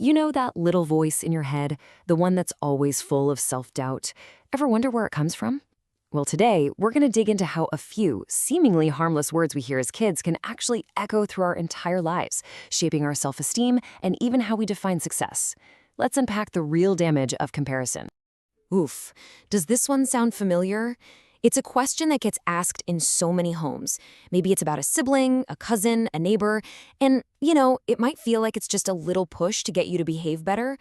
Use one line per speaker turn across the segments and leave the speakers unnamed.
You know that little voice in your head, the one that's always full of self-doubt? Ever wonder where it comes from? Well, today, we're going to dig into how a few seemingly harmless words we hear as kids can actually echo through our entire lives, shaping our self-esteem and even how we define success. Let's unpack the real damage of comparison. Oof, does this one sound familiar? It's a question that gets asked in so many homes. Maybe it's about a sibling, a cousin, a neighbor, and, it might feel like it's just a little push to get you to behave better.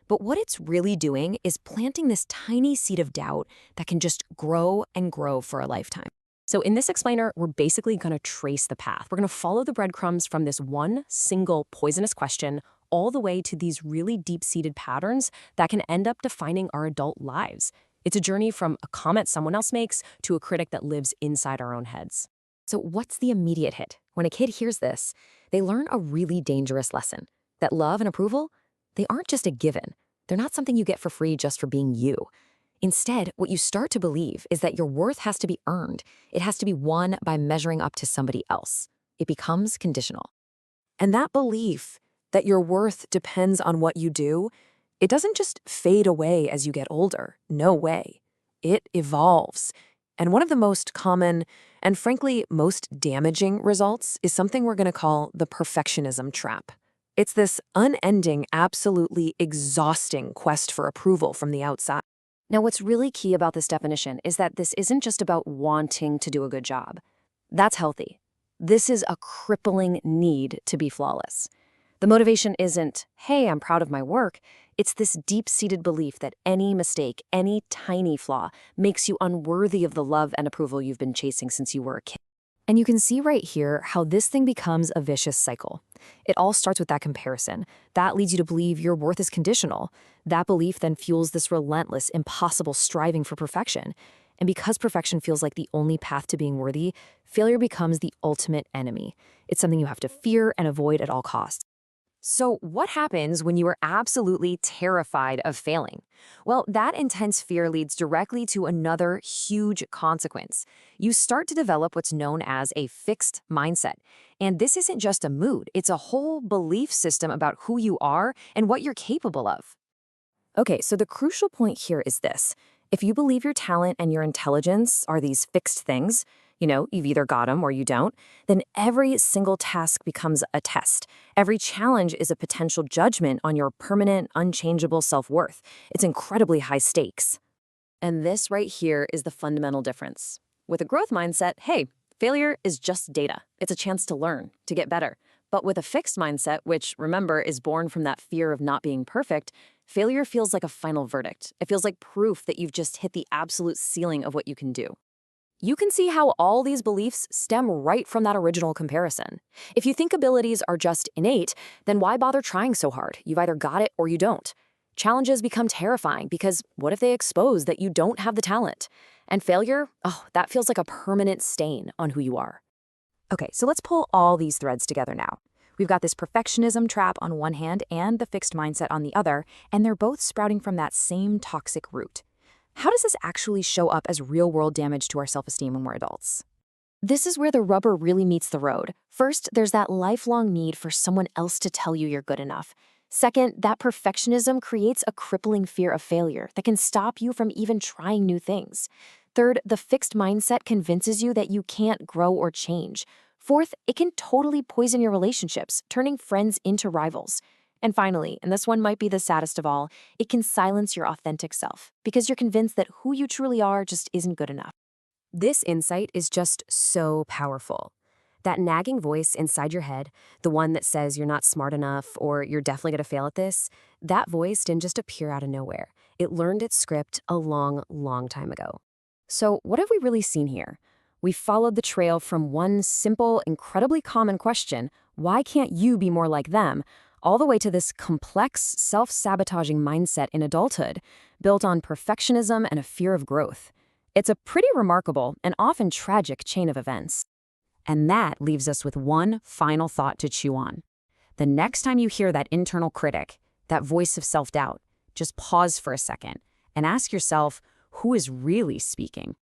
But what it's really doing is planting this tiny seed of doubt that can just grow and grow for a lifetime. So in this explainer, we're basically going to trace the path. We're going to follow the breadcrumbs from this one single poisonous question all the way to these really deep-seated patterns that can end up defining our adult lives. It's a journey from a comment someone else makes to a critic that lives inside our own heads. So what's the immediate hit? When a kid hears this, they learn a really dangerous lesson. That love and approval, they aren't just a given. They're not something you get for free just for being you. Instead, what you start to believe is that your worth has to be earned. It has to be won by measuring up to somebody else. It becomes conditional. And that belief that your worth depends on what you do, it doesn't just fade away as you get older. No way. It evolves. And one of the most common and frankly most damaging results is something we're going to call the perfectionism trap. It's this unending, absolutely exhausting quest for approval from the outside. Now, what's really key about this definition is that this isn't just about wanting to do a good job. That's healthy. This is a crippling need to be flawless. The motivation isn't, hey, I'm proud of my work. It's this deep-seated belief that any mistake, any tiny flaw, makes you unworthy of the love and approval you've been chasing since you were a kid. And you can see right here how this thing becomes a vicious cycle. It all starts with that comparison. That leads you to believe your worth is conditional. That belief then fuels this relentless, impossible striving for perfection. And because perfection feels like the only path to being worthy, failure becomes the ultimate enemy. It's something you have to fear and avoid at all costs. So what happens when you are absolutely terrified of failing? Well, that intense fear leads directly to another huge consequence. You start to develop what's known as a fixed mindset. And this isn't just a mood, it's a whole belief system about who you are and what you're capable of. Okay, so the crucial point here is this. If you believe your talent and your intelligence are these fixed things, you've either got them or you don't, then every single task becomes a test. Every challenge is a potential judgment on your permanent, unchangeable self-worth. It's incredibly high stakes. And this right here is the fundamental difference. With a growth mindset, hey, failure is just data. It's a chance to learn, to get better. But with a fixed mindset, which, remember, is born from that fear of not being perfect, failure feels like a final verdict. It feels like proof that you've just hit the absolute ceiling of what you can do. You can see how all these beliefs stem right from that original comparison. If you think abilities are just innate, then why bother trying so hard? You've either got it or you don't. Challenges become terrifying because what if they expose that you don't have the talent? And failure, that feels like a permanent stain on who you are. Okay, so let's pull all these threads together now. We've got this perfectionism trap on one hand and the fixed mindset on the other, and they're both sprouting from that same toxic root. How does this actually show up as real-world damage to our self-esteem when we're adults? This is where the rubber really meets the road. First, there's that lifelong need for someone else to tell you you're good enough. Second, that perfectionism creates a crippling fear of failure that can stop you from even trying new things. Third, the fixed mindset convinces you that you can't grow or change. Fourth, it can totally poison your relationships, turning friends into rivals. And finally, and this one might be the saddest of all, it can silence your authentic self because you're convinced that who you truly are just isn't good enough. This insight is just so powerful. That nagging voice inside your head, the one that says you're not smart enough or you're definitely going to fail at this, that voice didn't just appear out of nowhere. It learned its script a long, long time ago. So what have we really seen here? We followed the trail from one simple, incredibly common question, why can't you be more like them, all the way to this complex, self-sabotaging mindset in adulthood, built on perfectionism and a fear of growth. It's a pretty remarkable and often tragic chain of events. And that leaves us with one final thought to chew on. The next time you hear that internal critic, that voice of self-doubt, just pause for a second and ask yourself, who is really speaking?